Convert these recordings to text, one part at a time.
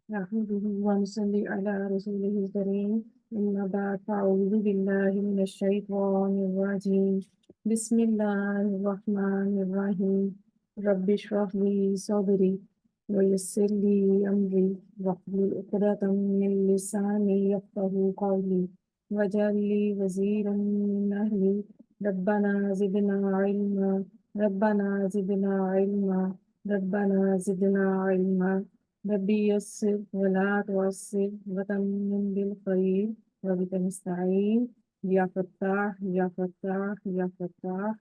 نحمده ونصلي على رسوله الكريم أما بعد فأعوذ بالله من الشيطان الرجيم بسم الله الرحمن الرحيم رب اشرح لي صدري ويسر لي أمري واحلل عقدة من لساني يفقهوا قولي واجعل لي وزيرا من أهلي ربنا زدنا علما ربنا زدنا علما ربنا زدنا علما ربي يسر ولا تعسر وتمم بالخير وبك نستعين يا فتاح يا فتاح يا فتاح.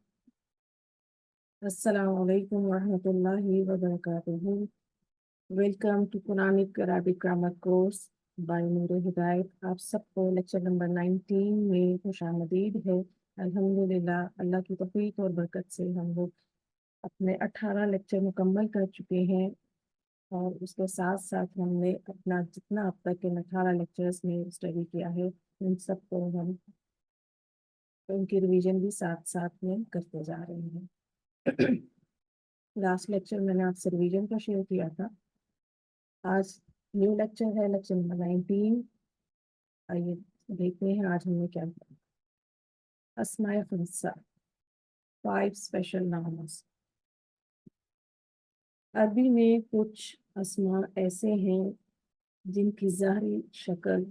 السلام علیکم ورحمۃ اللہ وبرکاتہ. Welcome to Quranic Arabic grammar course by Noor Hidayat. آپ سب کو لیکچر نمبر 19 میں خوش آمدید ہے. الحمدللہ اللہ کی توفیق اور برکت سے ہم لوگ اپنے 18 لیکچر مکمل کر چکے ہیں، اور اس کے ساتھ ساتھ ہم نے اپنا جتنا اب تک ان 18 لیکچرز میں اسٹڈی کیا ہے ان سب کو ہم ان کی ریویژن بھی ساتھ ساتھ میں کرتے جا رہے ہیں. لاسٹ لیکچر میں نے آپ سے ریویژن کا شیئر کیا تھا. آج نیو لیکچر ہے، لیکچر نمبر 19. آئیے دیکھتے ہیں آج ہم نے کیا کیا. اسماء خمسہ، 5 اسپیشل نامز. عربی میں کچھ اسماء ایسے ہیں جن کی ظاہری شکل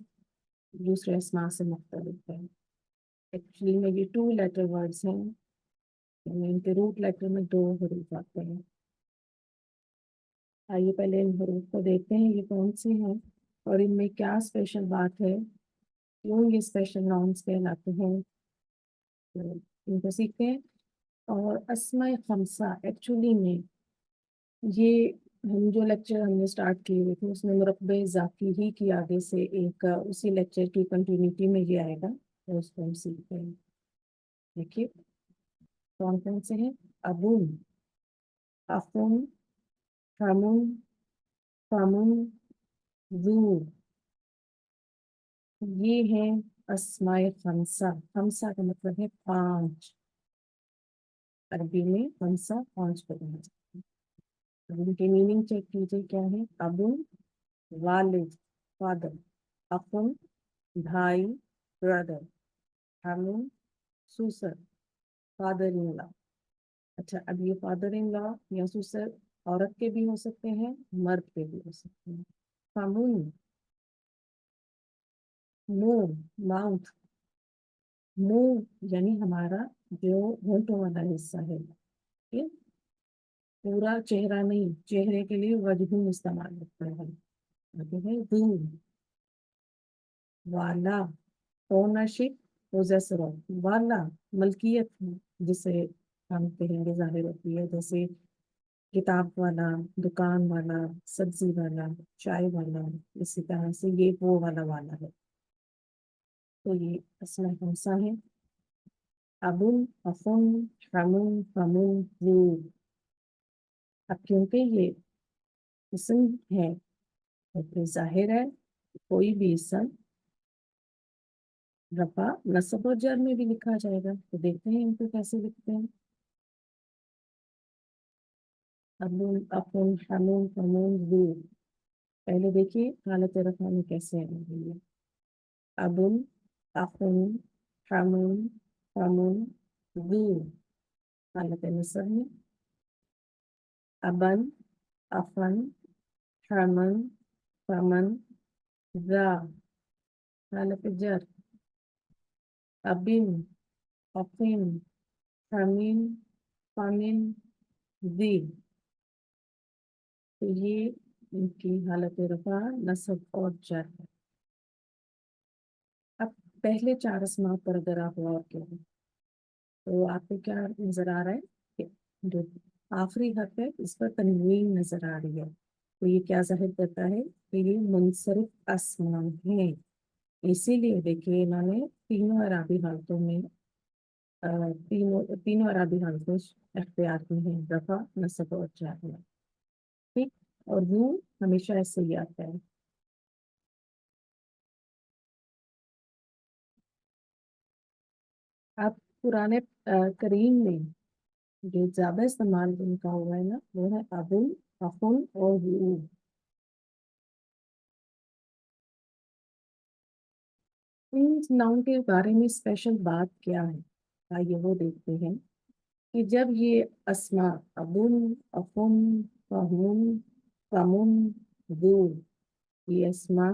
دوسرے اسماء سے مختلف ہے. ایکچولی میں یہ 2 لیٹر ورڈز ہیں، یعنی ان کے روٹ لیٹر میں 2 حروف آتے ہیں. آئیے پہلے ان حروف کو دیکھتے ہیں یہ کون سے ہیں اور ان میں کیا اسپیشل بات ہے، کیوں یہ اسپیشل ناؤنس کہلاتے ہیں. تو ان کو سیکھتے ہیں. اور اسماء خمسہ ایکچولی میں یہ ہم جو لیکچر ہم نے سٹارٹ کیے ہوئے تھے اس میں مرکب اضافی ہی کی آگے سے ایک اسی لیکچر کی کنٹینیوٹی میں یہ آئے گا، اور اس کو ہم سیکھتے ہیں. دیکھیے کون کون سے ہیں. ابون، افون، فامون، فامون، ذو. یہ ہیں اسماء خمسہ. خمسہ کا مطلب ہے 5. عربی میں خمسہ 5 کو کہا جاتا ہے. اب ان کی میننگ چیک کیجیے کیا ہے. ابون والد، فادر. اخن بھائی، برادر. ہمون سوسر، فادر ان لا. اچھا اب یہ فادر ان لا یا سوسر عورت کے بھی ہو سکتے ہیں، مرد کے بھی ہو سکتے ہیں. فامون، منہ، ماؤتھ. منہ یعنی ہمارا جو ہونٹوں والا حصہ ہے، ٹھیک؟ پورا چہرہ نہیں، چہرے کے لیے وجہ استعمال ہوتا ہے. آگے ہے ذو، والا. Ownership, possessor of. والا ملکیت جسے ہم کہیں گے ظاہر ہوتی ہے، جیسے کتاب والا، دکان والا، سبزی والا، چائے والا. اسی طرح سے یہ وہ والا والا ہے. تو یہ اسماء خمسہ ہیں. ابن، افن، فمن، فمن، ذو. اب کیونکہ یہ اسم ہے تو پھر ظاہر ہے کوئی بھی اسم رفع، نصب اور جر میں بھی لکھا جائے گا. تو دیکھتے ہیں ان کو کیسے لکھتے ہیں. ابن، افن، فمن، فمن، ذو. پہلے دیکھیے حالت رفع میں کیسے آ رہی ہے. ابن، افن، فمن، فمن، ذو. حالت نصب میں ابن، افن، فمن، فمن، ذا. حالت جر ابن، افن، فمن، فمن، ذی. تو یہ ان کی حالت رفع، نصب اور جر ہے. اب پہلے 4 اسماء پر اگر آپ غور کریں تو آپ کو کیا نظر آ رہا ہے کہ جو آخری حرف ہے اس پر تنوین نظر آ رہی ہے. تو یہ کیا ظاہر کرتا ہے کہ یہ منصرف اسماء ہیں. اسی لیے دیکھیے انہوں نے تینوں اعرابی حالتوں میں تینوں اعرابی حالتیں اختیار کی ہیں، رفع، نصب اور جر میں. ٹھیک. اور وہ ہمیشہ ایسے ہی آتا ہے. اب قرآن کریم میں جو زیادہ استعمال ان کا ہوا ہے نا وہ ہے ابن، افن اور ذو. इन नाउन के बारे में स्पेशल बात क्या है, आइए वो देखते हैं कि जब ये अस्मा अबुन, अफुन, फहुन, फमुन, दू, ये अस्मा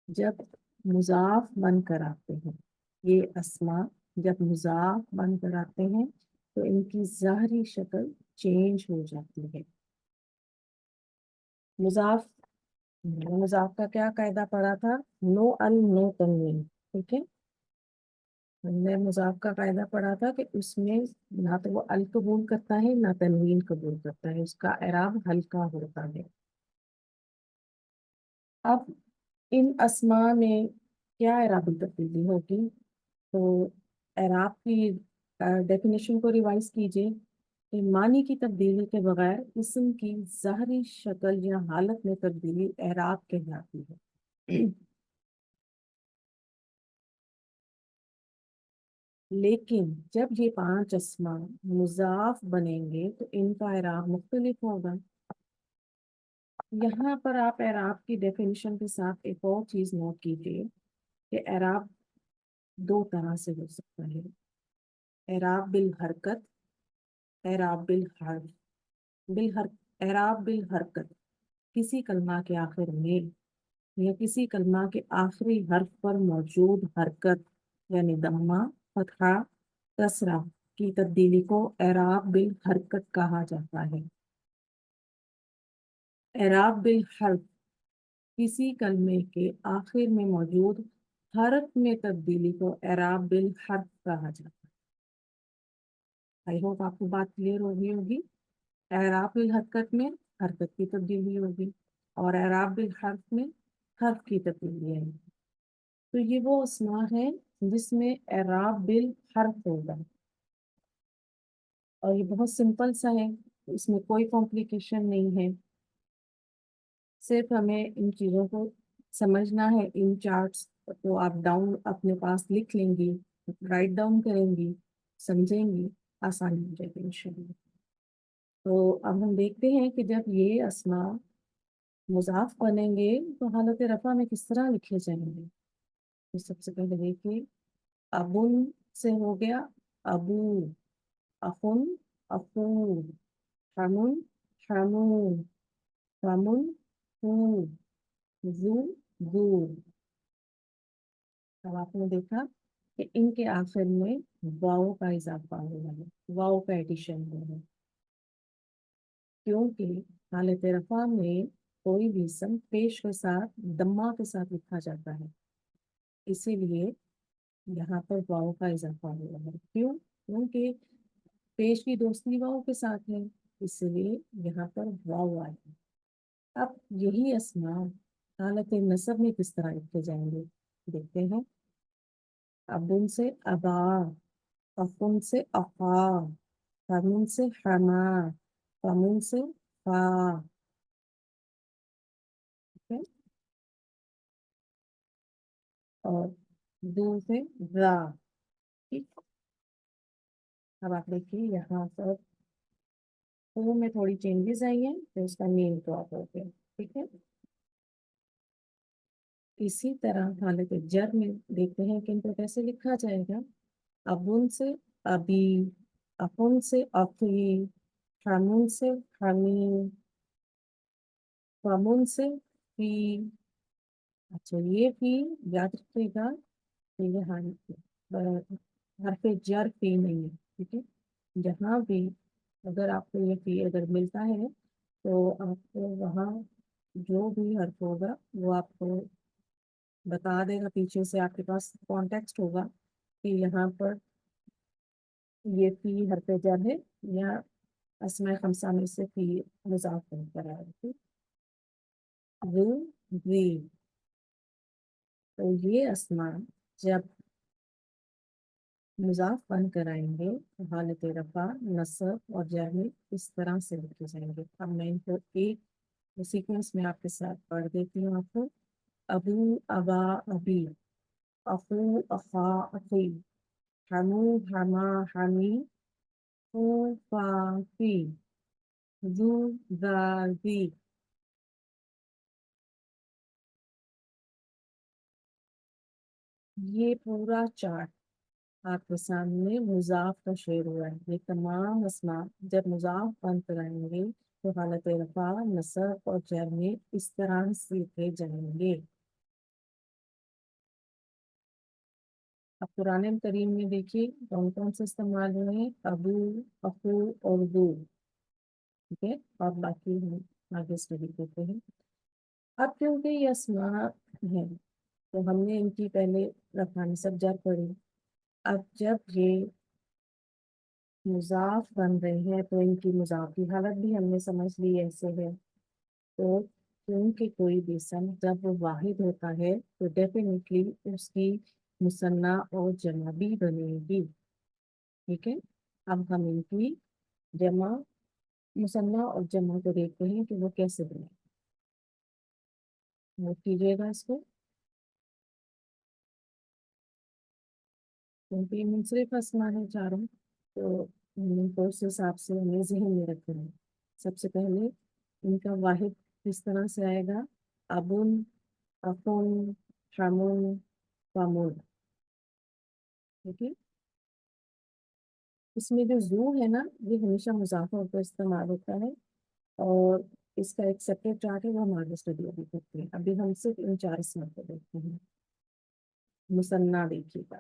जब मुजाफ बनकर आते हैं, ये अस्मा जब मुजाफ बनकर आते हैं तो इनकी ज़ाहरी शक्ल चेंज हो जाती है। मुजाफ मुजाफ का क्या कायदा पड़ा था? नो अल नो तनवीन। ठीक है, हमने मुजाफ का कायदा पढ़ा था कि उसमें ना तो वो अल कबूल करता है ना तनवीन कबूल करता है, उसका एराब हल्का होता है। अब इन अस्मा में क्या एराबी तब्दीली होगी? तो एराब की डेफिनेशन को रिवाइज कीजिए कि मानी की तब्दीली के बगैर इसम की ज़ाहरी शक्ल या हालत में तब्दीली एराब कहलाती है। लेकिन जब ये पांच अस्मा मुजाफ बनेंगे तो इनका एराब मुख्तलिफ होगा। यहाँ पर आप एराब की डेफिनेशन के साथ एक और चीज नोट कीजिए कि एराब दो तरह से हो सकता है। एराब बिल हरकत, एराब बिल हर्फ। एराब बिल हरकत किसी कलमा के आखिर में या किसी कलमा के आखिरी हर्फ पर मौजूद हरकत यानी दम्मा, फतहा, कसरा की तब्दीली को एराब बिल हरकत कहा जाता है। एराब बिल हर्फ किसी कलमे के आखिर में मौजूद हरफ में तब्दीली को एराब बिल हर्फ कहा जाता है। आई होप आपको बात क्लियर हो गई होगी। एराब बिल हरकत में हरकत की तब्दीली होगी और एराब बिल हर्फ में हर्फ की तब्दीली है। तो ये वो अस्मा है जिसमें एराब बिल हर्फ होगा और ये बहुत सिंपल सा है, इसमें कोई कॉम्प्लिकेशन नहीं है। सिर्फ हमें इन चीज़ों को समझना है। इन चार्ट्स को आप डाउन अपने पास लिख लेंगी, राइट डाउन करेंगी, समझेंगी, आसानी हो जाएगी इंशाल्लाह। तो अब हम देखते हैं कि जब ये अस्मा मुजाफ बनेंगे तो हालत रफ़ा में किस तरह लिखे जाएंगे। तो सबसे पहले देखिए, अबुन से हो गया अबू, अखुन, अखू, हमुन, हमू, फमुन, फू, जू, जू। अब आपने देखा कि इनके आखिर में वाव का इजाफा हुआ है, वाव का एडिशन हुआ है, क्योंकि हालत रफा में कोई भी सम पेश के साथ दम्मा के साथ लिखा जाता है, इसीलिए यहाँ पर वाव का इजाफा हुआ है। क्यों? क्योंकि पेश की दोस्ती वाव के साथ है, इसलिए यहाँ पर वाव आए। अब यही अस्मा हालत नसब में किस तरह लिखे जाएंगे देखते हैं। अबुन से अबा, अफुन से अफा, फमुन से हमा, फमुन से फा। ठीक है, और दू से रा। ठीक, अब आप देखिए यहाँ पर तो में थोड़ी चेंजेस आई हैं तो उसका मीन ड्रॉप हो गया। ठीक है, इसी तरह हालत जर में देखते हैं कि इनको कैसे लिखा जाएगा। अबुन से अबी, अफुन से अफी, हमुन से हमी, फमुन से फी। अच्छा, ये फी याद रखिएगा कि यहाँ हरफ जर फी नहीं है। ठीक है, जहाँ भी अगर आपको ये फी अगर मिलता है तो आपको वहाँ जो भी हर्फ होगा वो आपको बता देगा, पीछे से आपके पास कॉन्टेक्स्ट होगा कि यहाँ पर ये फी हरफ जर है या अस्मा खमसा में से फी मुजाफ कर रहा है। वो वी, तो ये अस्मा जब मुजाफ बनकर आएंगे तो हालत रफा, नसब और जर में इस तरह से लिखे जाएंगे। अब मैं इनको एक सीक्वेंस में आपके साथ पढ़ देती हूँ आपको। अबू, अबा, अबी, अखू, अखा, अखी, हमू, हमा, हमी, फू, फा, फी, जू, जा, जी। یہ پورا چارٹ آپ کے سامنے مضاف کا شعر ہوا ہے. یہ تمام اسماء جب مضاف بن کر آئیں گے تو حالت رفع نصب اور جر میں اس طرح سے لکھے جائیں گے. اب قرآن کریم میں دیکھیے کون کون سے استعمال ہوئے ہیں. ابو، اخو اور دو. ٹھیک ہے، اور باقی ہم آگے اسٹڈی کرتے ہیں. اب کیونکہ یہ اسماء ہیں تو ہم نے ان کی پہلے رفع نصب جر پڑھی. اب جب یہ مضاف بن رہے ہیں تو ان کی مضاف کی حالت بھی ہم نے سمجھ لی ایسے ہے. تو کیونکہ کوئی بھی اسم جب وہ واحد ہوتا ہے تو ڈیفینیٹلی اس کی مثنیٰ اور جمع بھی بنے گی. ٹھیک ہے، اب ہم ان کی جمع، مثنیٰ اور جمع کو دیکھتے ہیں کہ وہ کیسے بنے. نوٹ کیجیے گا اس کو، کیونکہ یہ منصرف اسماء ہے چاروں، تو ان کو اس حساب سے ہمیں ذہن میں رکھنا ہے. سب سے پہلے ان کا واحد کس طرح سے آئے گا؟ ابن، اخن، شامن، فامن. ٹھیک ہے، اس میں جو زو ہے نا یہ ہمیشہ مضافہ پر استعمال ہوتا ہے، اور اس کا ایک سیپریٹ چارٹ ہے وہ ہم آگے اسٹڈی ابھی کرتے ہیں. ابھی ہم صرف ان 4 اسماء کو دیکھتے ہیں. مثنیٰ دیکھیے گا.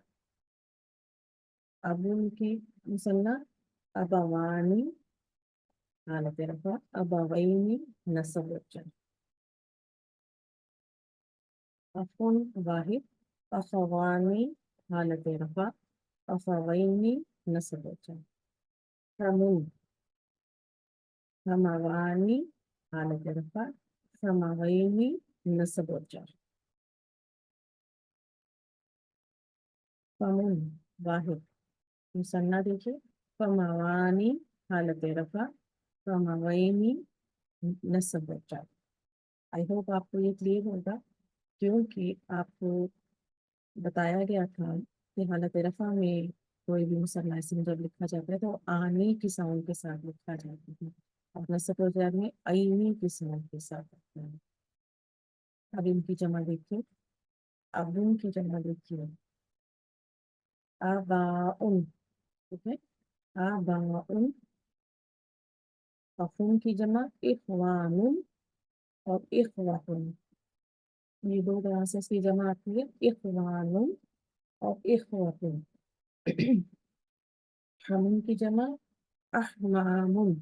ابن کی مثنیٰ ابوانی حالت رفع، ابوینی نصب و جر. اخن واحد، اخوانی حالت رفع، اخوینی نصب و جر. حمون، حموانی حالت رفع، حموینی نصب و جر. فمون واحد مثنیٰ دیکھیے، فموانی حالت رفع، فموینی نصب و جر. آئی ہوپ آپ کو یہ کلیئر ہوگا، کیونکہ آپ کو بتایا گیا تھا کہ حالت رفع میں کوئی بھی مثنیٰ اسم جب لکھا جاتا ہے تو آنی کی ساؤنڈ کے ساتھ لکھا جاتا ہے، اور نصب و جر میں عینی کی ساؤنڈ کے ساتھ لکھا ہے. اب ان کی جمع دیکھیے، اب ان کی جمع دیکھیے آباؤن. ٹھیک ہے، آباؤن. اخون کی جمع اخوان اور اخواتن. یہ دو طرح سے اس کی جمع آتی ہے، اخوان اور اخواتن. حمون کی جمع احمام.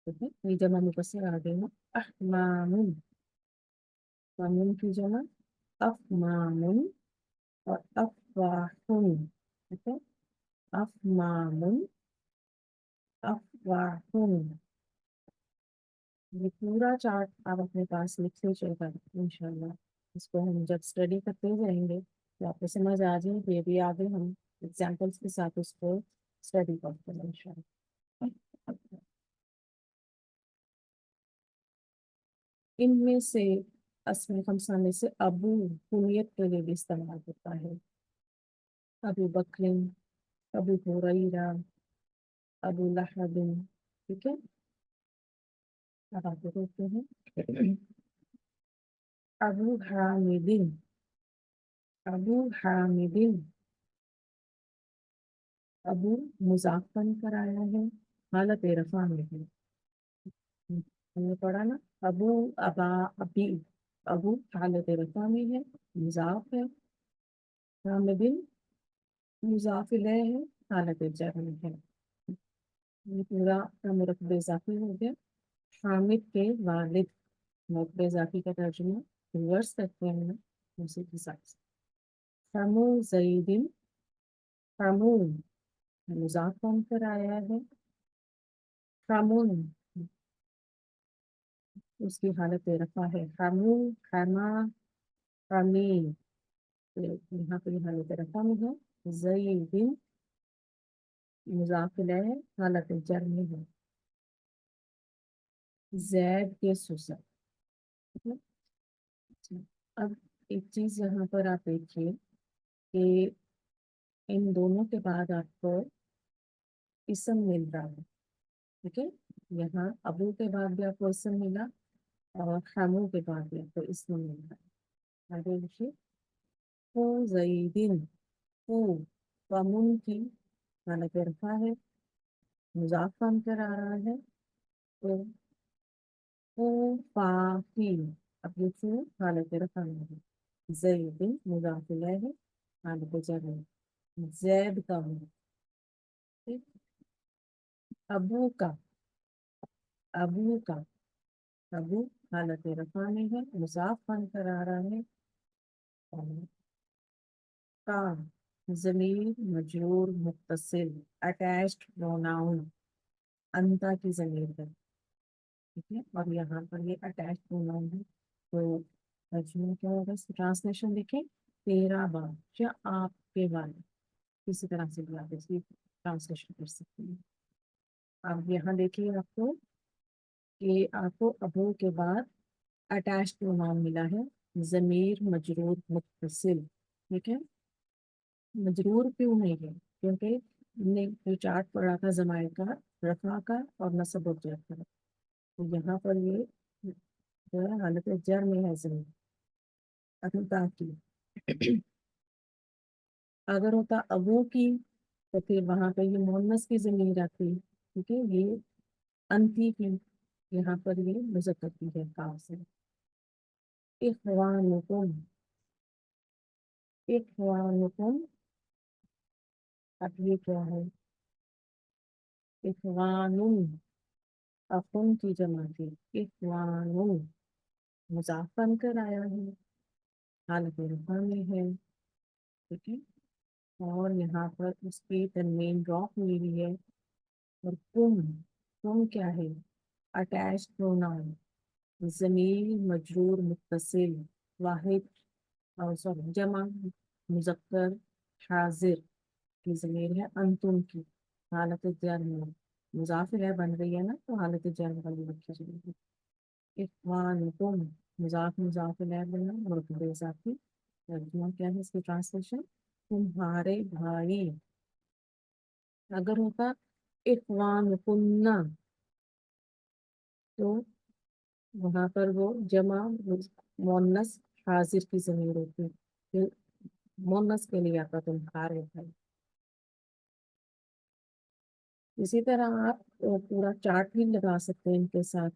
ٹھیک ہے، یہ جمع مقصر آ گئی نا، احمام. حمون کی جمع افمام اور افواہن. ٹھیک ہے، افمام، افواہن. یہ پورا چارٹ آپ اپنے پاس لکھ لیجیے گا انشاءاللہ. اس کو ہم جب اسٹڈی کرتے جائیں گے تو آپ کو سمجھ آ جائے کہ یہ بھی آگے ہم ایگزامپلس کے ساتھ اس کو اسٹڈی کرتے ہیں انشاءاللہ. ان میں سے اسم خمسہ میں سے ابو کنیت کے لیے بھی استعمال ہوتا ہے. ابو بکر، ابو ہریرہ، ابو لہب. ٹھیک ہے، اب آگے دیکھتے ہیں. ابو حامد، ابو حامد. ابو مضاف بن کر آیا ہے، حالت رفع میں ہے. ہم نے پڑھا نا، ابو، ابا، ابی. ابو حالت رفع میں ہے، مضاف ہے. حامد مضاف الیہ ہے، حالت جر میں ہے. یہ پورا مرکب اضافی ہو گیا. حامد کے والد، مرکب اضافی کا ترجمہ ریورس کرتے ہیں اسی کے ساتھ. حمو زیدن، حمو مضاف بن کر آیا ہے. حمون اس کی حالت رفع ہے. حمو، حما، حمین. یہاں پہ حالت رفع میں ہے. زیدن مضاف الیہ ہے، حالت جر میں ہے. زید کے سسر. اب ایک چیز یہاں پر آپ دیکھیے کہ ان دونوں کے بعد آپ کو اسم مل رہا ہے. ٹھیک ہے، یہاں ابو کے بعد بھی آپ کو اسم ملا اور حمو کے بعد بھی آپ کو اسم مل رہا ہے. آگے دیکھیے، वो ज़ैदिन, वो वामुन की हालत रफा है, मुज़ाफ बनकर आ रहा है। तो वो फाही, अब ये फू हालत रफा में है। ज़ैदिन मुज़ाफ इलैहि है, हालत जर में, ज़ैद का हूँ। ठीक, अबू का, अबू का, अबू हालत रफा में है, मुज़ाफ बनकर आ रहा है। और का ज़मीर मजरूर मुत्तसिल अटैच्ड प्रोनाउन अंता की ज़मीर है। ठीक है, और यहाँ पर ये अटैच्ड प्रोनाउन है। तो तर्जुमा क्या होगा, इसका ट्रांसलेशन देखें, तेरा बाल या आपके बाल, किसी तरह से भी आप इसकी ट्रांसलेशन कर सकते हैं। अब यहाँ देखिए आपको कि आपको अबू के बाद अटैच्ड प्रोनाउन मिला है, ज़मीर मजरूर मुत्तसिल। ठीक है, मजरूर क्यों नहीं है, क्योंकि हमने जो चार्ट पढ़ा था जमायर का, रफा का और नसब और जर का। तो यहाँ पर ये जो है हालत जर में है जमीन, अतुता की। अगर होता अबू की तो फिर वहां पे ये मोहन्नस की जमीर आती। ठीक है, ये अंती की, यहाँ पर ये मुज़क्कर की है काफ से। इख्वानुकुम, इख्वानुकुम, अब ये क्या है, इख्वानुन, अखुन की जमा थी, इख्वानुन मुज़ाफ बनकर आया है, हालत रफा में है। ठीक है, और यहाँ पर उसकी तनवीन ड्रॉप हुई हुई है। और तुम क्या है, अटैच प्रोनाउन, ज़मीर मजरूर मुत्तसिल, वाहिद, और सॉरी जमा मुज़क्कर हाजिर की ज़मीर है अंतुम की, हालत जर में, मुज़ाफ इलैह बन रही है ना, तो हालत जर वाली रखी जाएगी। इख्वानुकुम, मुज़ाफ इलैह बना और बेइजाफी। तर्जुमा क्या है इसकी ट्रांसलेशन, तुम्हारे भाई। अगर होता इख्वानुकुन्ना तो वहां पर वो जमा मोन्नस हाजिर की जमीर होती, फिर मोन्नस के लिए आता तुम्हारे भाई। इसी तरह आप पूरा चार्ट भी लगा सकते हैं इनके साथ।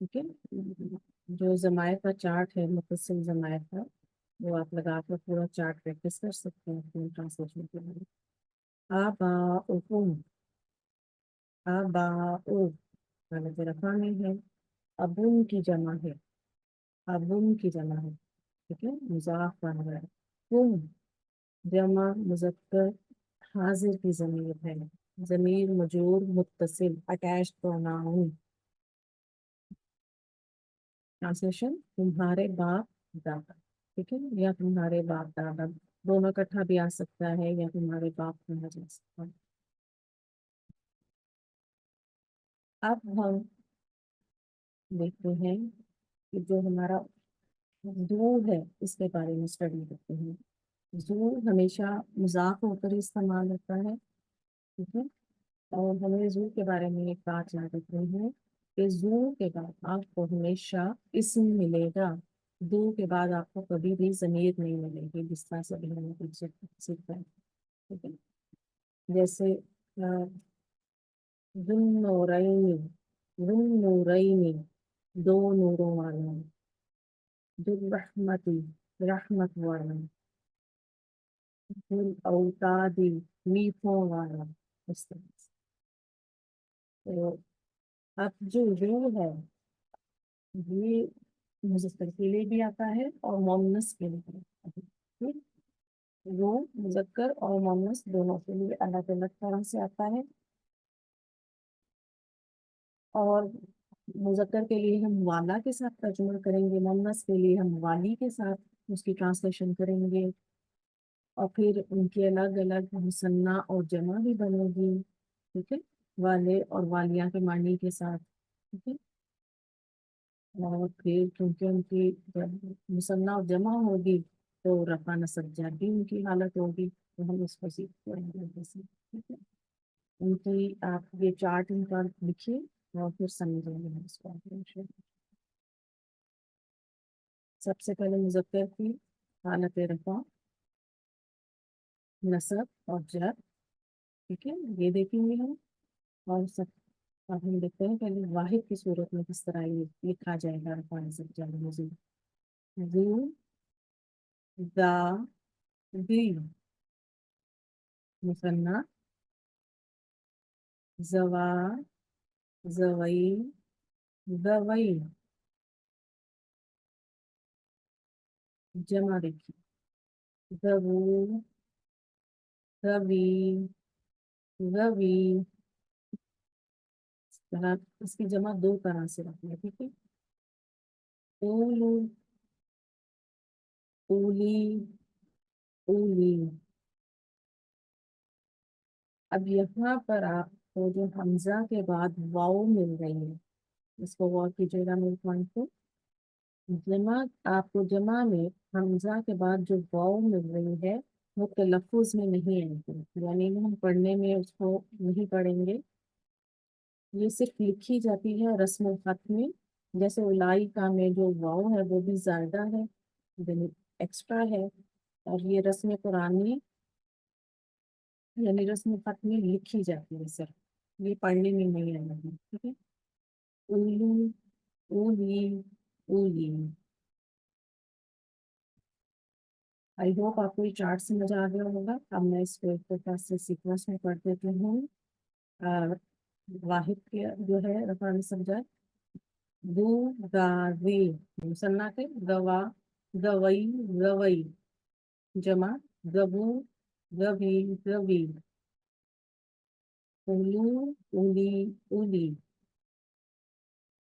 ठीक है, जो जमायर का चार्ट है, मुफस्सिल जमायर का, वो आप लगा कर पूरा चार्ट प्रैक्टिस कर सकते हैं अपने ट्रांसलेशन के लिए। आबाउकुम, आबाउ हालत रफा में है, अबुन की जमा है, अबुन की जमा है। ठीक है, मुज़ाफ बन रहा है। कुम जमा मुज़क्कर हाजिर की ज़मीर है, ज़मीर मजरूर मुत्तसिल अटैच्ड प्रोनाउन। ट्रांसलेशन, तुम्हारे बाप दादा। ठीक है, या तुम्हारे बाप दादा, दोनों इकट्ठा भी आ सकता है, या तुम्हारे बाप कहा जा सकता है। अब हम देखते हैं कि जो हमारा जू है इसके बारे में स्टडी करते हैं। जू हमेशा मजाक होकर इस्तेमाल होता है। ठीक है, और हमें जू के बारे में एक बात याद रखनी है कि जू के बाद आपको हमेशा इसम मिलेगा, दो के बाद आपको कभी भी ज़मीर नहीं मिलेगी, जिस तरह से अभी हमने पीछे सीखा है। ठीक है, जैसे जुन्नूरैनी, जुन्नूरैनी दो नूरों वाला, जुर्रहमती रहमत वाला, जुल औतादी मीठों वाला, इस तरह से। तो अब जो रू है, ये मुज़क्कर के लिए भी आता है और मोमनस के लिए भी आता है। ठीक, रू मुज़क्कर और मोमनस दोनों के लिए अलग अलग तरह से आता है। और मुज़क्कर के लिए हम वाला के साथ तर्जुमा करेंगे, मोमनस के लिए हम वाली के साथ उसकी ट्रांसलेशन करेंगे। और फिर उनकी अलग अलग मुसन्ना और जमा भी बनेगी। ठीक है, वाले और वालिया के मानी के साथ। ठीक है, और फिर क्योंकि उनकी जब मुसन्ना और जमा होगी तो रफा नसब जर भी उनकी हालत होगी, तो हम इसको सीखते हैं जैसे। ठीक है, उनकी आप ये चार्ट इनका लिखिए और फिर समझेंगे हम इसको। सबसे पहले मुज़क्कर की हालत रफा, नसब और जर। ठीक है, ये देखेंगे हम। और सब अब हम देखते हैं पहले वाहिद की सूरत में किस तरह ये लिखा जाएगा रफा नसब जर मौजूद। जू, दा, दी। मुसन्ना, जवा, जवई, दवई। जमा देखिए, दबू, दबी, दबी। इस तरह इसकी जमा दो तरह से रखना है, ठीक है। ऊलू, ऊली, ऊली। अब यहाँ पर आपको जो हमजा के बाद वाव मिल रही है, इसको गौर कीजिएगा मेरे पॉइंट को। जमा, आपको जमा में हमजा के बाद जो वाव मिल रही है वो तलफ्फुज में नहीं आएगी, यानी हम पढ़ने में उसको नहीं पढ़ेंगे। ये सिर्फ लिखी जाती है रस्म खत में। जैसे उलाइका में जो वाव है वो भी ज्यादा है, यानी एक्स्ट्रा है। और ये रस्म कुरानी यानी रस्म खत में लिखी जाती है सिर्फ, ये पढ़ने में नहीं आएगी, ठीक है। उलू, उली, उली। आई होप आपको ये चार्ट समझ आ गया होगा। अब मैं इसको एक प्रकार से सीक्वेंस में पढ़ देती हूँ। अ, वाहिद के जो है रफा में समझा। दू, गा, री। मुसन्ना के गवा, गवई, गवई। जमा, गबू, गबी, गबी। उलू, उली, उली।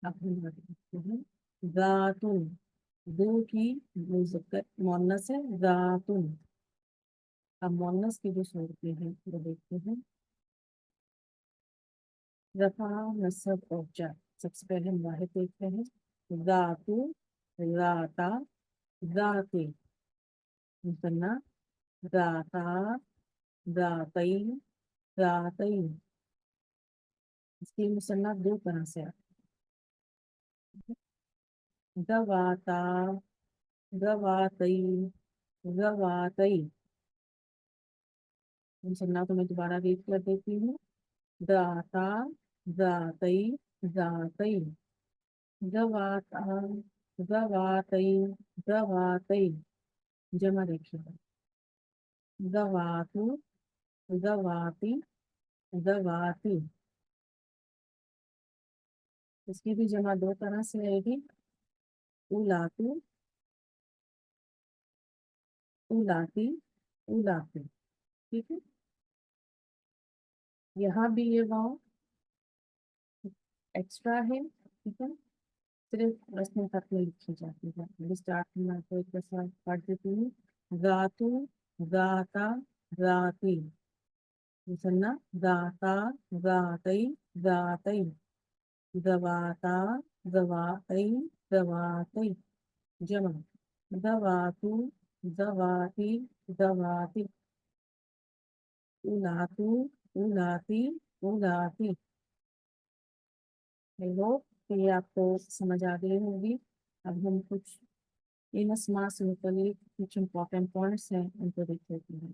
अब हम देखते हैं दातुन। दो की मुज़क्कर मुअन्नस है दातुन। अब मुअन्नस की जो सूरतें हैं वो देखते हैं। रफा, नसब और जर। सबसे पहले हम वाहिद देखते हैं। दातु, दाता, दाते। मुसन्ना, दाता, दातई, दातई। इसकी मुसन्ना दो तरह से आती है। गवाता, गवातई, गवातई। मुसन्ना को मैं दोबारा रीड कर देती हूँ। दाता, दातई, दातई। गवाता, गवातई, गवातई। जमा देखिएगा। गवातु, गवाती, गवाती। इसकी भी जमा दो तरह से रहेगी। उलातु, उलाती, उलाती। ठीक है। यहाँ भी ये वाव एक्स्ट्रा है, ठीक है। सिर्फ रस्म खत में लिखी जाती है। अभी स्टार्ट में आपको एक दफा पढ़ देती हूँ। गातु, गाता, गाती। मुसन्ना, गाता, गातई, गातई। गवाता, गवातई, गवातई। जमा, गवातु, गवाती, गवाती। उलातु, उलाती, उलाती। आई होप कि ये आपको समझ आ गई होगी। अब हम कुछ इन अस्मा से मुतालिक कुछ इम्पोर्टेंट पॉइंट्स हैं उनको देख लेते हैं।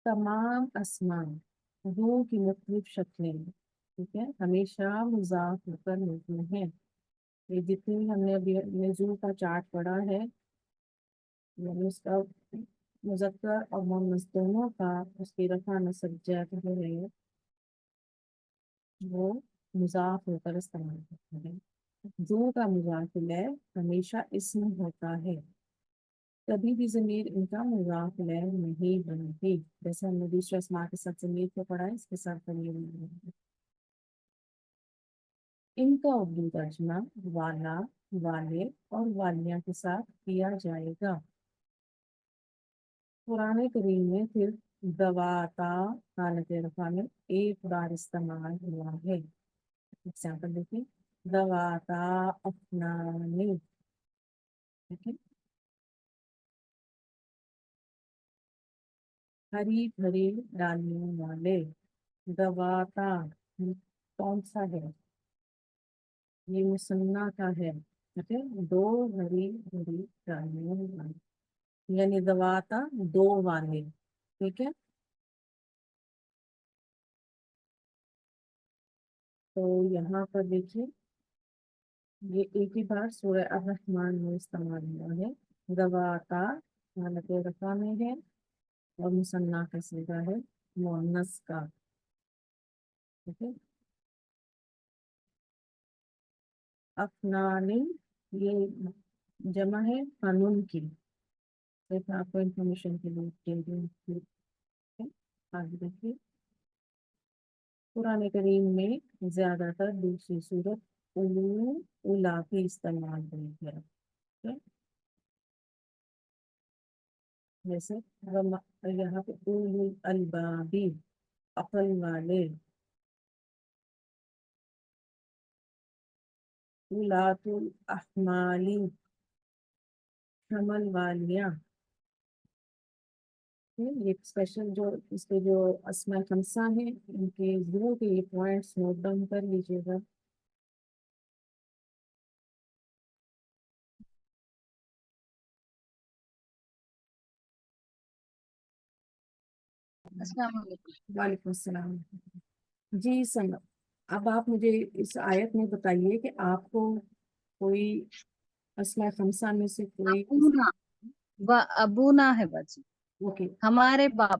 तमाम अस्मा दो की मुख्तलिफ शक्लें, ठीक है, हमेशा मुजाफ होकर मिलती हैं। ये जितनी हमने अभी नजूल का चार्ट पढ़ा है, यानी उसका मुज़क्कर और मुअन्नस दोनों का उसकी रफा नस्ब जर जो है वो मुजाफ होकर इस्तेमाल करते हैं। दो का मुजाफ इलैह हमेशा इसम होता है, कभी भी ज़मीर इनका मुजाफ इलैह नहीं बनती। जैसे हमने दूसरे अस्मा के साथ ज़मीर को पढ़ा है, इसके साथ ज़मीर नहीं बनती। इनका उर्दू तर्जमा वाला, वाले और वालिया के साथ किया जाएगा। पुराने करीम में सिर्फ दवाता हालत रफा में एक बार इस्तेमाल हुआ है। एग्जाम्पल देखिए, दवाता अफनानी। ठीक है। हरी भरी डालियों वाले। दवाता कौन सा है? ये मुसन्ना का है, ठीक है। दो हरी हरी डालियों वाले, यानी दवाता दो वाले, ठीक है। तो यहाँ पर देखिए, ये एक ही बार सूरह अर-रहमान में इस्तेमाल हुआ है। दवाता हालत रफा में है और मुसन्ना का सीगा है मुअन्नस का, ठीक है। अफनानी, ये जमा है कानून की, सिर्फ आपको इंफॉर्मेशन के लिए दे रही हूँ, ठीक है। आगे देखिए, कुरान करीम में ज्यादातर दूसरी सूरत उलू उला की इस्तेमाल हुई है, ठीक है। जैसे यहाँ पे उलुल अलबाबी, अकल वाले, उलातुल अहमाली, हमल वालियाँ। ये स्पेशल जो इसके जो अस्मा खमसा हैं, इनके जरूर के ये पॉइंट्स नोट डाउन कर लीजिएगा। अस्सलाम वालेकुम। वालेकुम अस्सलाम। जी सनम, अब आप मुझे इस आयत में बताइए कि आपको कोई अस्मा खमसा में से कोई, अबूना व अबूना है बाजी, ओके, हमारे बाप।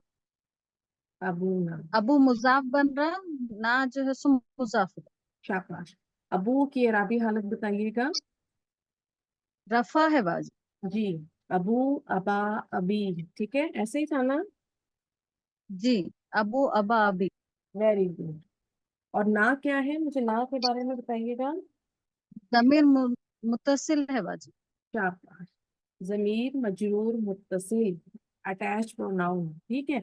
अबू ना, अबू मुजाफ बन रहा, ना जो है सो मुजाफ। शाबाश। अबू की अराबी हालत बताइएगा। रफा है बाजी। जी, अबू, अबा, अबी, ठीक है, ऐसे ही था ना। जी, अबू अबा अबी। Very good. और ना क्या है, मुझे ना के बारे में बताइएगा। जमीर मुत्तसिल है बाजी। शाबाश। जमीर मजरूर मुत्तसिल, अटैच प्रोनाउन, ठीक है।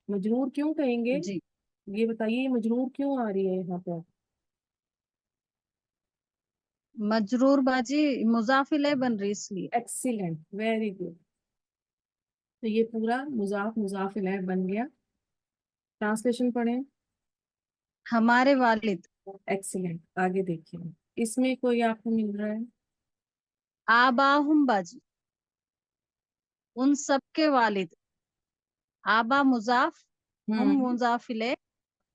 मजरूर क्यों कहेंगे, जी, ये बताइए, मजरूर क्यों आ रही है यहाँ पर। मजरूर बाजी मुजाफिले बन रही इसलिए। Excellent, very good. तो ये पूरा मुजाफ मुजाफ इलैह बन गया। ट्रांसलेशन पढ़ें। हमारे वालिद। एक्सीलेंट, आगे देखिए, इसमें कोई आपको मिल रहा है। आबाहुम बाजी, उन सबके वालिद। आबा मुजाफ, हम हम्म मुजाफिले,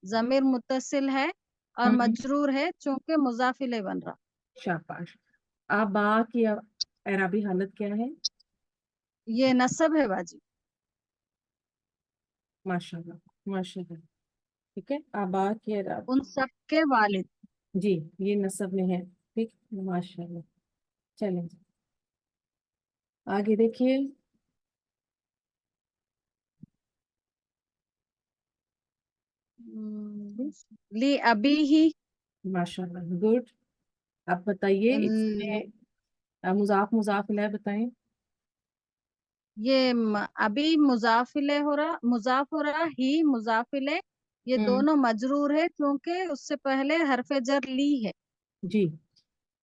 जमीर मुत्तसिल है और हम्म, मजरूर है चूंकि मुजाफिले बन रहा। शाबाश। आबा की अरबी हालत क्या है। ये नसब है बाजी। माशाल्लाह, माशाल्लाह, ठीक है। आबा की अरब, उन सबके वालिद। जी, ये नसब में है, ठीक, माशाल्लाह। चलें जी, आगे देखिए। ली अभी ही। माशाल्लाह, गुड। आप बताइए इसमें मुजाफ मुजाफ इलैह बताएं। ये अभी मुजाफिले हो रहा, मुजाफ हो रहा, ही मुजाफिले। ये हम्म, दोनों मजरूर है क्योंकि उससे पहले हरफ जर ली है। जी,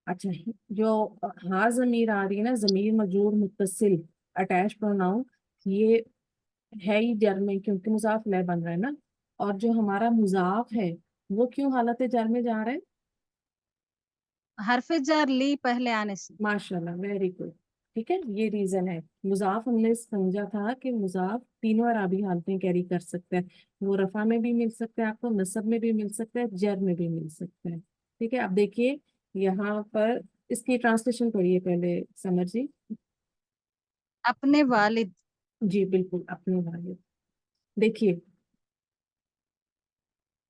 अच्छा। जो हाँ जमीर आ रही है ना, जमीर मजरूर मुत्तसिल अटैच प्रोनाउन, ये है ही जर में, क्योंकि मुजाफ इलैह बन रहा है ना। और जो हमारा मुजाफ है, वो क्यों हालत जर में जा रहा है। हरफ जर ली पहले आने से। माशाल्लाह, वेरी गुड, ठीक है। ये रीजन है। मुजाफ हमने समझा था कि मुजाफ तीनों अराबी हालतें कैरी कर सकते हैं। वो रफा में भी मिल सकता है आपको, नसब में भी मिल सकता है, जर में भी मिल सकता है, ठीक है। अब देखिए यहाँ पर, इसकी ट्रांसलेशन पढ़िए पहले समर जी। अपने वालिद। जी बिल्कुल, अपने वाले, देखिए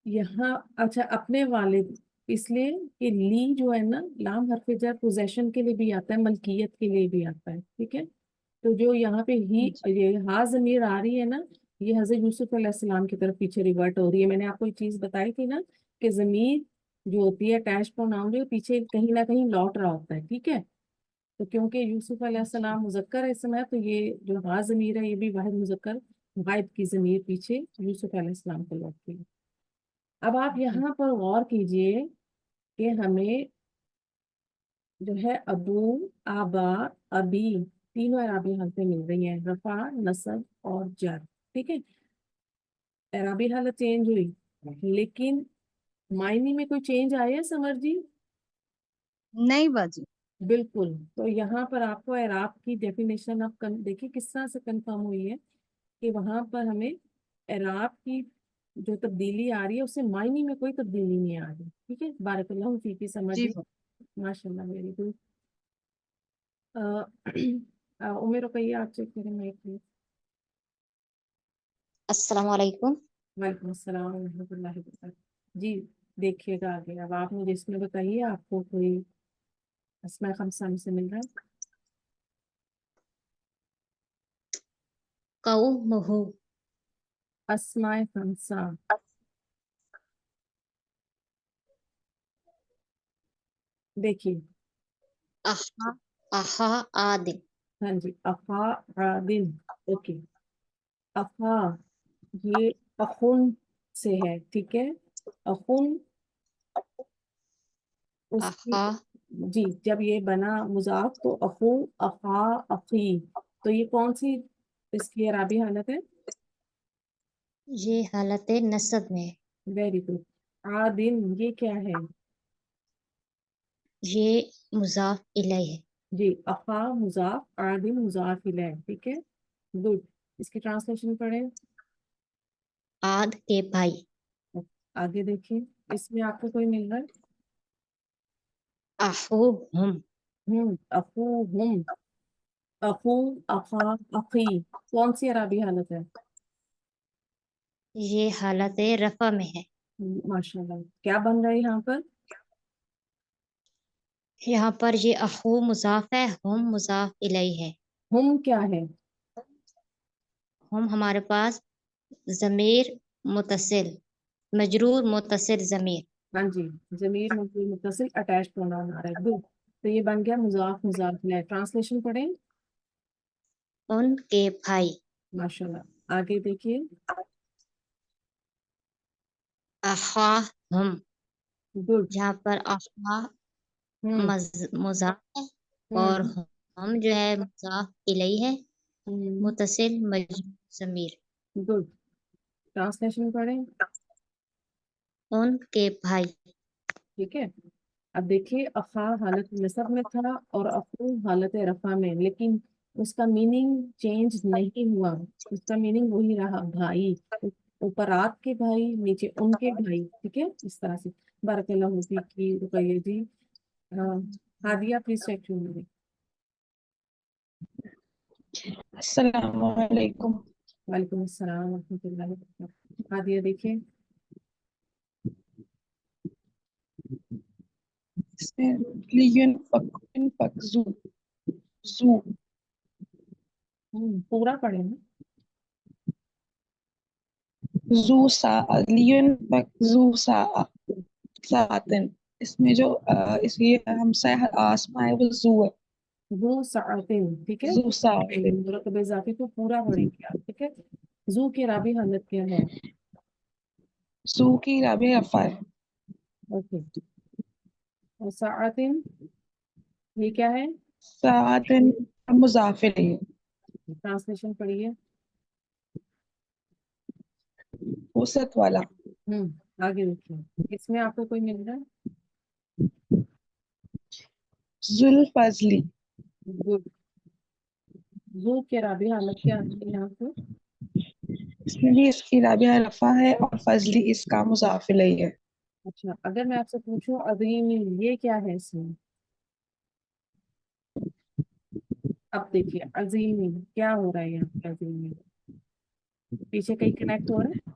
यहाँ, अच्छा, अपने वालिद, इसलिए कि ली जो है ना, लाम हरफ जर पोजेशन के लिए भी आता है, मलकियत के लिए भी आता है, ठीक है। तो जो यहाँ पे ही जी, ये हा जमीर आ रही है ना, ये हजरत यूसुफ अलैहिस्सलाम की तरफ पीछे रिवर्ट हो रही है। मैंने आपको एक चीज बताई थी ना, कि जमीर जो होती है अटैच प्रोनाउन, जो पीछे कहीं ना कहीं लौट रहा होता है, ठीक है। तो क्योंकि यूसुफ अलैहिस्सलाम मुजक्कर है इस समय, तो ये जो हा जमीर है, ये भी वाहिद मुजक्कर गायब की जमीर पीछे यूसुफ अलैहिस्सलाम को लौटती है। अब आप जी। यहाँ पर गौर कीजिए कि हमें जो है अबू, आबा, अबी, तीनों अराबी हालतें मिल रही हैं, रफा, नसब और जर, ठीक है। अराबी हालत चेंज हुई, लेकिन मायने में कोई चेंज आया है समर जी। نہیں باجی. بالکل. تو یہاں پر آپ کو اعراب کی ڈیفینیشن اب دیکھیے کس طرح سے کنفرم ہوئی ہے کہ وہاں پر ہمیں اعراب کی جو تبدیلی آ رہی ہے اس سے معنی میں کوئی تبدیلی نہیں آ رہی. ٹھیک ہے. بارک اللہ فیکی جی سمجھیے. ماشاء اللہ ویری گڈ. عمر رقیہ آپ چیک کریں میں پلیز. السلام علیکم. وعلیکم السلام ورحمۃ اللہ وبرکاتہ. جی دیکھیے گا آگے. اب آپ مجھے اس میں بتائیے آپ کو کوئی اسماء خمسہ میں سے مل رہا ہے؟ قومہ. اسماء خمسہ. دیکھیے احا. احا عادل. ہاں جی. افا عادل. اوکے. افا یہ اخن سے ہے. ٹھیک ہے. اخن اس کی احا. جی جب یہ بنا مضاف تو اخو اخا اخی تو یہ کون سی اس کی اعرابی حالت ہے؟ یہ حالت نصب میں ہے. Very good. عادل یہ کیا ہے؟ یہ مضاف الیہ ہے. جی اخا مضاف عادل مضاف الیہ. ٹھیک ہے. گڈ. اس کی ٹرانسلیشن پڑھیں. عاد کے بھائی. آگے دیکھیں اس میں آپ کو کوئی مل رہا ہے؟ اخوہم. اخو ہم. اخو اخا اخی کون سی عربی حالت ہے؟ یہ حالت رفع میں ہے. ماشاء اللہ. کیا بن رہا ہے یہاں پر؟ یہاں پر یہ اخو مضاف ہے، ہم مضاف الیہ ہے. ہم کیا ہے؟ ہم ہمارے پاس ضمیر متصل، مجرور متصل ضمیر. ہاں جی. ضمیر مبنی متصل اٹیچ پروناؤن آ رہا ہے. گڈ. تو یہ بن گیا مضاف مضاف الیہ. ٹرانسلیشن پڑھیں. ان کے بھائی. ماشاء اللہ. آگے دیکھیے. اخاہم. گڈ. جہاں پر اخا ہم مضاف ہے اور ہم ہم جو ہے مضاف الیہ ہے، ہم متصل مجرور ضمیر. گڈ. ٹرانسلیشن پڑھیں. ان کے بھائی. ٹھیک ہے. اب دیکھیے اخا حالت نصب میں تھا اور اخو حالت رفع میں، لیکن اس کا میننگ چینج نہیں ہوا. اس کا میننگ وہی رہا بھائی. اوپر آپ کے بھائی نیچے ان کے بھائی. ٹھیک ہے. اس طرح سے. بارک اللہ فیک کی رقیہ جی. Hadia please check to me. السلام علیکم. وعلیکم السلام ورحمۃ اللہ وبرکاتہ. ہادیہ دیکھیں. اس میں لینفق زو زو پورا پڑھیں نا. زو سا لینفق زو سا ساعتن. اس میں جو اس کی ہمسا آسما ہے وہ زو ہے. ذو ساعتن. ٹھیک ہے. زو ساعتن. مرکب اضافی کو پورا پڑھیں گے آپ. ٹھیک ہے. ذو کی رابع حالت کیا ہے؟ زو کی رابع رفع ہے. اوکے. اور ساعتن یہ کیا ہے؟ ساعتن مضاف الیہ. ٹرانسلیشن پڑھیے. وسط والا. آگے دیکھیے. اس میں آپ کو کوئی مل رہا ہے؟ ذوالفضلی. گڈ. ذو کے رابع حالت کیا ہے یہاں پہ؟ اس میں بھی اس کی رابع رفع ہے اور فضلی اس کا مضاف الیہ ہے. اچھا. اگر میں آپ سے پوچھوں عظیم یہ کیا ہے اس میں؟ اب دیکھیے عظیم کیا ہو رہا ہے یہاں پہ؟ عظیم پیچھے کہیں کنیکٹ ہو رہا ہے؟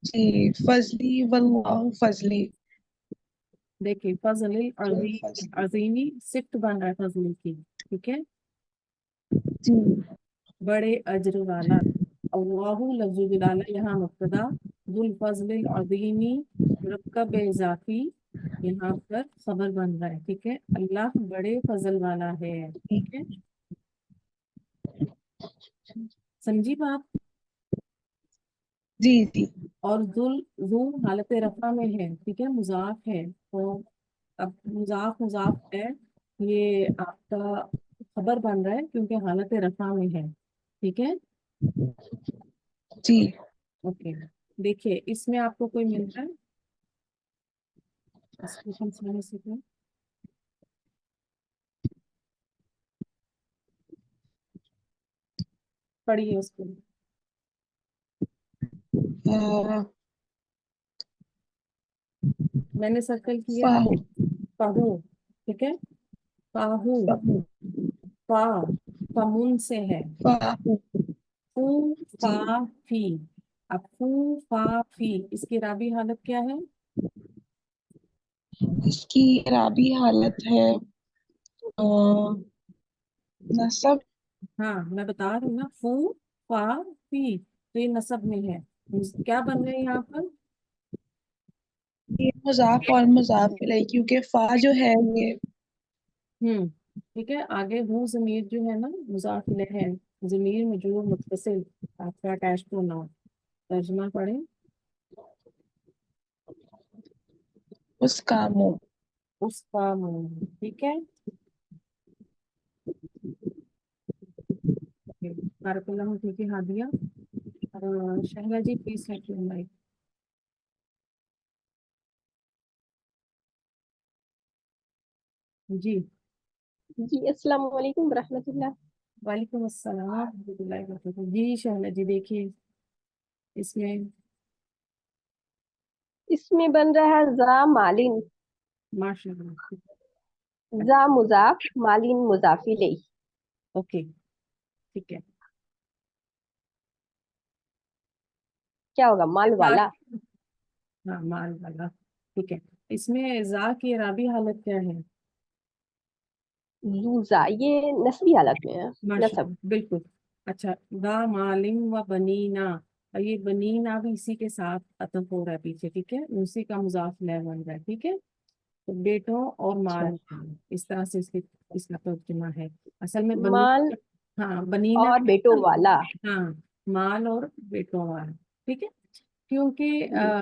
جی فضلی واللہ فضلی. دیکھیے فضل ذوالفضل. عظیمی صفت بن رہا ہے فضل کی. ٹھیک ہے. جی بڑے اجر والا. اللہ لفظ جلالہ یہاں مبتدا. ذو الفضل العظیمی مرکب اضافی یہاں پر خبر بن رہا ہے. ٹھیک ہے. اللہ بڑے فضل والا ہے. ٹھیک ہے. سمجھی بات. جی جی. اور ذو حالت رفع میں ہے. ٹھیک ہے. مضاف ہے. تو اب مضاف مضاف ہے یہ آپ کا خبر بن رہا ہے کیونکہ حالت رفع میں ہے. ٹھیک ہے. جی اوکے. دیکھیے اس میں آپ کو کوئی مل رہا ہے؟ इसको हम समझ सकें। पढ़िए उसको। मैंने सर्कल किया फाहू पाहू, ठीक है, पाहू, फाहू पा फमुन से है, फाहू फू फा जी, फी। अब फू फा फी इसकी राबी हालत क्या है? इसकी राबी हालत है नसब। हाँ मैं बता रही हूँ ना, फू फा फी, तो ये नसब में है। क्या बन रहे हैं यहाँ पर? ये मुजाफ और मुजाफ इलैह, क्योंकि फा जो है ये ठीक है। आगे हूँ जमीर जो है ना मुजाफ इलैह है, जमीर मजरूर मुत्तसिल आपका अटैच प्रोनाउन। तर्जुमा पढ़े। उसका मुंह। उसका मुंह, ठीक है। बारकुल्लाह ठीक है, हाँ दिया। शहला जी प्लीज सेट योर माइक। जी। जी अस्सलाम वालेकुम रहमतुल्लाह। वालेकुम अस्सलाम रहमतुल्लाहि व बरकातहू। जी शहला जी देखिए इसमें इसमें बन रहा है जा मालिन, माशाल्लाह। जा मुजाफ मालिन मुजाफ इलैह। ओके ठीक है। क्या होगा? माल माल, वाला। हाँ माल वाला, ठीक है। इसमें जा की राबी हालत क्या है? जूजा, ये नस्बी हालत में है। नसब। माशाल्लाह बिल्कुल। अच्छा, दा मालिम व बनीना, और ये बनीना भी इसी के साथ अतफ हो रहा है पीछे, ठीक है, उसी का मुजाफ ले बन रहा है, ठीक है। तो बेटों और अच्छा। माल, इस तरह से इसका तर्जुमा है। असल में बनी, माल हाँ बनीना और बेटों वाला। हाँ माल और बेटों वाला, ठीक है। क्योंकि जी।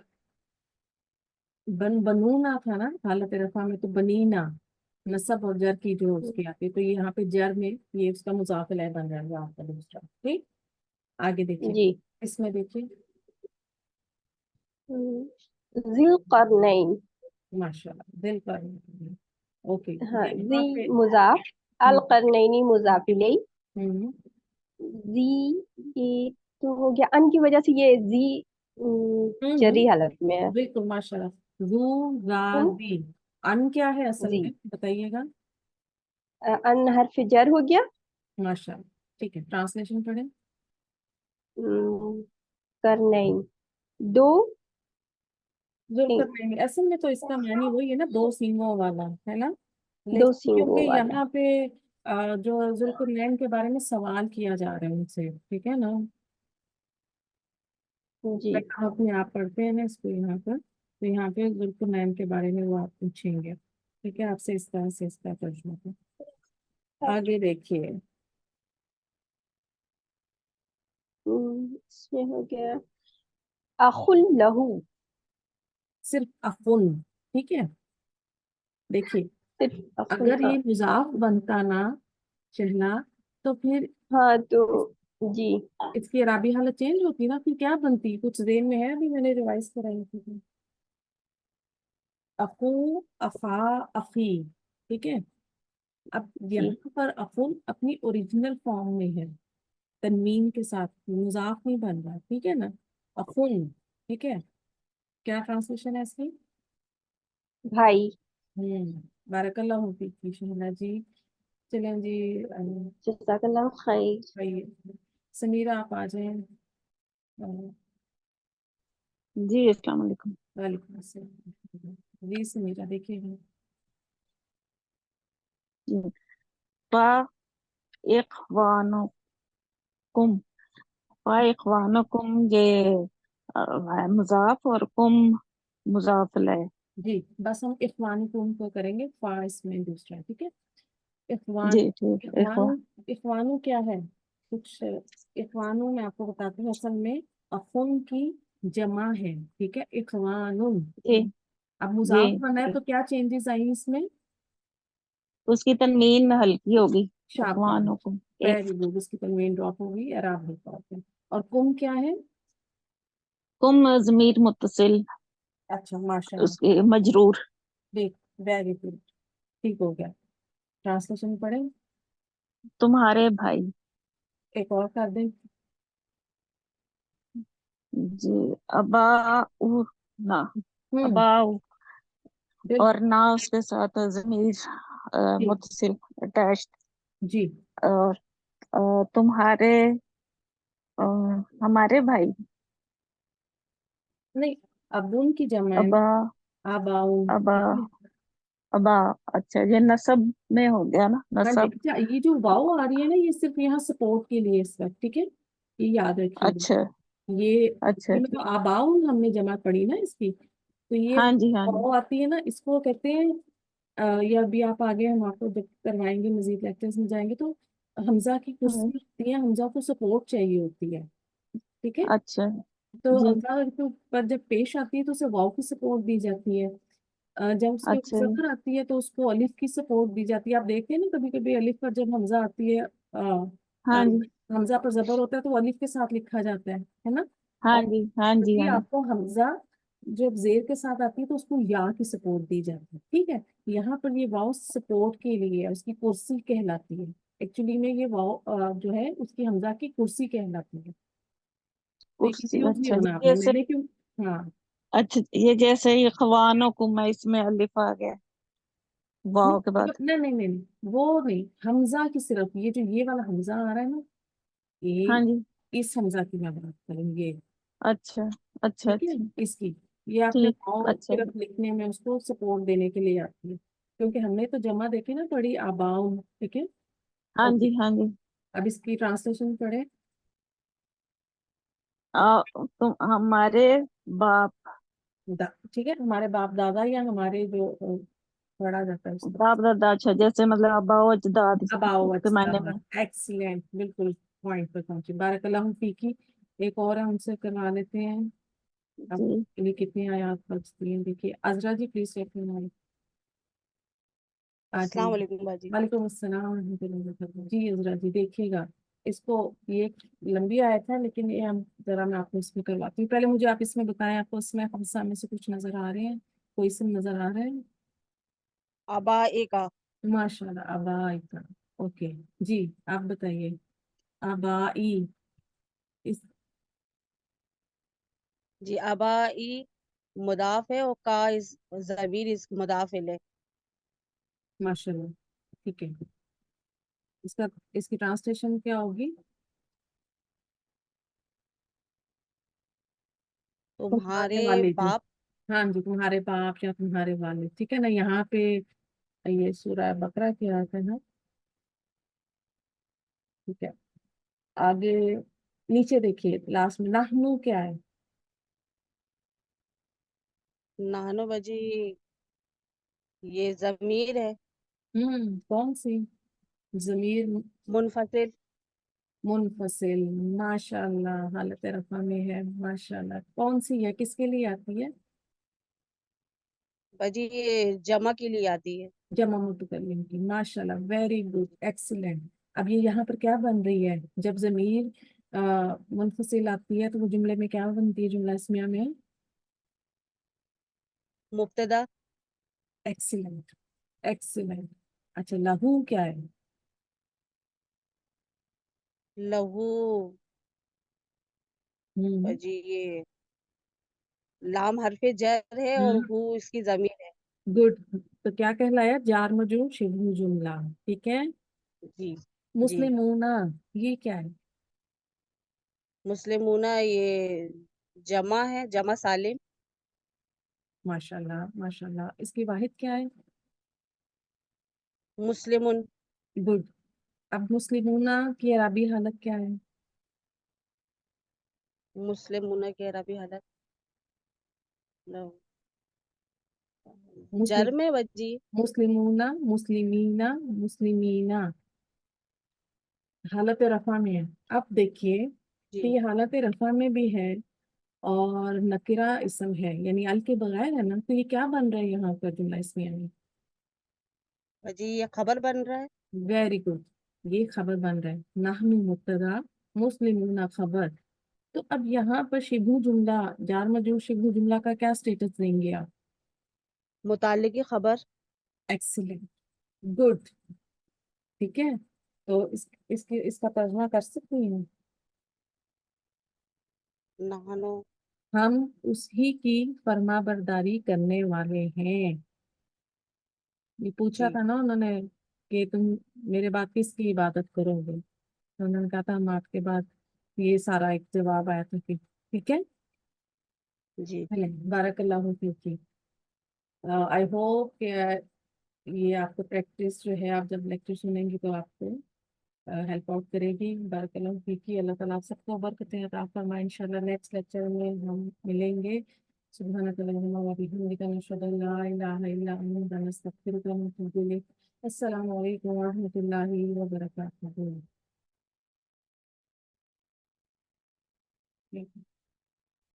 बनूना था ना हालत रफा में, तो बनीना नसब और जर की जो उसकी आती है, तो ये यहाँ पे जर में ये उसका मुजाफ इलैह बन जाएगा आपका दूसरा, ठीक। आगे देखिए, जी। इसमें देखिए जिल करनैन। माशाल्लाह दिल पर। ओके हाँ, यहाँ पे जी मुजाफ, अल करनैनी मुजाफ इलैह। हम्म, जी, ये तो हो गया अन की वजह से, ये जी जरी हालत में है। बिल्कुल माशाल्लाह। जू हम्म, गाजी, अन क्या है असल जी। में बताइएगा। अन हर्फ जर हो गया। माशाल्लाह, ठीक है, ट्रांसलेशन पढ़े। करनैन, दो सिंग, जुल्करनैन, असल में तो इसका मानी वही है ना, दो सींगों वाला, है ना। दो लेकिन क्योंकि सिंगों वाला। यहाँ पे जो जुल्करनैन के बारे में सवाल किया जा रहा है उनसे, ठीक है ना। जी। हम अपने आप पढ़ते हैं ना इसको यहाँ पर, तो यहाँ पे जुल्करनैन के बारे में वो आप पूछेंगे, ठीक है, आपसे इस तरह से इसका तर्जुमा है। आगे देखिए, इसमें हो गया अखुल लहू। सिर्फ अफुन, ठीक है। देखिए सिर्फ अखुल अगर का। ये मुजाफ बनता ना शहला, तो फिर हाँ तो जी। इसकी अराबी हालत चेंज होती ना, फिर क्या बनती, कुछ देर में है, अभी मैंने रिवाइज कराई थी। अफू, अफा, अफी, ठीक है। अब जी। यहाँ पर अफुल अपनी ओरिजिनल फॉर्म में है, तनवीन के साथ, मुजाफ नहीं बन रहा, ठीक है ना। अफुल, ठीक है। क्या ट्रांसलेशन है इसकी? भाई। बारकल्लाहु फीकी शहला जी। चलें जी, जज़ाकल्लाह खैर। भाई समीरा आप आ जाएं। जी अस्सलाम वालेकुम। वालेकुम अस्सलाम। जी समीरा देखिए। फा इख्वानुकुम, फा इख्वानुकुम ये मुजाफ और कुम मुजाफ इलैह। जी बस हम इख्वानुकुम को करेंगे, फा इसमें दूसरा, ठीक है। इख्वान, जी ठीक है। इख्वानु, इख्वानु क्या है? कुछ इख्वानु मैं आपको बताती हूँ, असल में अखुन की जमा है, ठीक है, इख्वानुन। जी अब जी मुजाफ बना है ठीक। तो क्या चेंजेस आई इसमें? उसकी तनवीन हल्की होगी। शाबाश, इख्वानुकुम एक वेरी गुड, इसकी तनवीन ड्रॉप हो गई, अराब होता है। और कुम क्या है? कुम ज़मीर मुत्तसिल, अच्छा माशाल्लाह। उसके मजरूर। देख, वेरी गुड, ठीक हो गया। ट्रांसलेशन पढ़े, तुम्हारे भाई। एक और कर दे। जी, अबाउ ना, हम्म, अबाउ, बिल्कुल, और ना उसके साथ जमीर ठीक, मुत्तसिल अटैच्ड। जी। और तुम्हारे, अ, हमारे भाई। नहीं, अबुन की जमा है अबा, ना, आबाउन, अबा, ठीक है। अबा। अच्छा, ये नसब में हो गया ना, हाँ जी, नसब। अच्छा, ये जो वाव आ रही है ना, ये सिर्फ यहाँ सपोर्ट के लिए इस वक्त, ठीक है, ये याद रखिएगा। अच्छा, ये अच्छा, ये अच्छा। मतलब आबाउन हमने जमा पढ़ी ना इसकी, तो ये हाँ जी, हाँ जी। वाव आती है ना, इसको कहते हैं या अभी आप आगे हम आपको जब करवाएंगे मजीद लेक्चर्स में जाएंगे तो हमजा की कुर्सी हाँ, होती है, हमजा को सपोर्ट चाहिए होती है, ठीक है। अच्छा तो जी। हमजा के ऊपर जब पेश आती है तो उसे वाव की सपोर्ट दी जाती है। जब उसके ऊपर अच्छा, जबर आती है तो उसको अलिफ की सपोर्ट दी जाती है। आप देखते हैं ना, कभी कभी अलिफ पर जब हमजा आती है, हाँ जी, हमजा पर जबर होता है तो वो अलिफ के साथ लिखा जाता है ना। हाँ और जी, हाँ जी, जबकि हाँ जी। आपको हमजा जब जेर के साथ आती है तो उसको या की सपोर्ट दी जाती है, ठीक है। यहाँ पर ये वाव सपोर्ट के लिए है, उसकी कुर्सी कहलाती है। एक्चुअली में ये वाव जो है उसकी हमजा की कुर्सी कहलाती है। तो ये कुर्सी, कंफ्यूज नहीं अच्छा जी, होना आपने, जैसे, मैंने क्यों, हाँ, अच्छा ये जैसे ये खवानों को मैं, इसमें अलिफ आ गया नहीं वाव के बाद। नहीं नहीं नहीं, वो नहीं, हमजा की सिर्फ ये जो ये वाला हमजा आ रहा है ना, ये हाँ जी, इस हमजा की मैं बात करूंगी, अच्छा, अच्छा, ठीक है, अच्छा। इसकी। ये आपने ठीक, वाव अच्छा। सिर्फ लिखने में उसको सपोर्ट देने के लिए आती है, क्योंकि हमने तो जमा देखी ना पढ़ी आबाऊ, ठीक है। हाँ ओके, जी, हाँ जी। अब इसकी ट्रांसलेशन पढ़े। तुम हमारे बाप, ठीक है, हमारे बाप दादा या हमारे जो पढ़ा जाता है उसको बाप दादा। अच्छा, जैसे मतलब अब्बा अजदाद अबाओ, के मायने अच्छा, में। एक्सीलेंट, बिल्कुल पॉइंट पर पहुंचे, बारकल्लाहु फीकी। एक और हम उनसे करवा लेते हैं। अब जी, ये कितनी आयात बचती हैं, देखिए अजरा जी प्लीज टेक आती अस्सलाम है। वालेकुम बाजी। वालेकुम अस्सलाम रहमतुल्लाहि वबरकातुहू। जी अजरा जी देखिएगा, इसको, ये एक लंबी आयत है लेकिन ये हम जरा मैं आपको इसमें करवाती हूँ। पहले मुझे आप इसमें बताएं, आपको इसमें हमसा में से कुछ नजर आ रहे हैं, कोई इसम नजर आ रहा है? आबा एका। माशाल्लाह, अबाइका, ओके, जी आप बताइए। अबाई, इस, जी आबा ई मुदाफ है और का इस ज़मीर इस मुदाफ है। माशाल्लाह, ठीक है, इसका, इसकी ट्रांसलेशन क्या होगी? तुम्हारे तुम्हारे वालिद, बाप। हाँ जी, तुम्हारे बाप या तुम्हारे वालिद, ठीक है ना। यहाँ पे ये सूरह बकरा की आयत है ना, ठीक है। आगे नीचे देखिए, लास्ट में नाहनु क्या है? नानो बजी, ये ज़मीर है कौन सी जमीर? मुनफसिल। मुनफसिल, माशाल्लाह, हालत रफा में है, माशाल्लाह। कौन सी है, किसके लिए आती है? बजी ये जमा के लिए आती है। जमा मुतकल्लिम की, माशाल्लाह, वेरी गुड, एक्सीलेंट। अब ये यहाँ पर क्या बन रही है, जब जमीर मुनफसिल आती है तो वो जुमले में क्या बनती है, जुमला इस्मिया में? मुब्तदा। Excellent, excellent. अच्छा, लहू क्या है? लहू हम्म, बजी ये लाम हरफे जर है और हु इसकी ज़मीर है। गुड। तो क्या कहलाया, जार मजरूर शिबहु जुमला, ठीक है। जी जी। मुस्लिमूना, ये क्या है? मुस्लिमूना ये जमा है, जमा सालिम। माशाल्लाह, माशाल्लाह, इसकी वाहिद क्या है? मुस्लिमुन। गुड। अब मुस्लिमूना की अरबी हालत क्या है? मुस्लिमूना की अरबी हालत लो- मुस्लिम, जर में बजी। मुस्लिमूना, मुस्लिमीना, मुस्लिमीना, हालत रफा में है। अब देखिए कि जी ये हालत रफा में भी है और नकिरा इसम है, यानी अल के बगैर है ना, तो ये क्या बन रहा है यहाँ पर जुमला इसमें में? बजी ये खबर बन रहा है। वेरी गुड, ये खबर बन रहा है, नाहनु मुब्तदा, मुस्लिमूना खबर। तो अब यहाँ पर शिबू जुमला, जार मजरूर शिबू जुमला का क्या स्टेटस देंगे आप? متعلقی خبر ایکسیلنٹ، گڈ. ٹھیک ہے، تو اس کا ترجمہ کر سکتی ہیں. نحنو ہم اس ہی کی فرما برداری کرنے والے ہیں. یہ پوچھا جی تھا نا انہوں نے کہ تم میرے بعد کس کی عبادت کرو گے، تو انہوں نے کہا تھا ہم آپ کے بعد. یہ سارا ایک جواب آیا تھا. ٹھیک ہے، جی بارک اللہ فیک. آئی ہوپ کہ یہ آپ کو پریکٹس جو ہے، آپ جب لیکچر سنیں گی تو آپ کو ہیلپ آؤٹ کرے گی. بارک اللہ فیکی. اللہ تعالیٰ آپ سب کو برکتیں عطا فرمائے. انشاءاللہ نیکسٹ لیکچر میں ہم ملیں گے. سبحانک اللہم و بحمدک نشہد ان لا الہ الا انت نستغفرک و نتوب الیک. السلام علیکم و رحمۃ اللہ وبرکاتہ.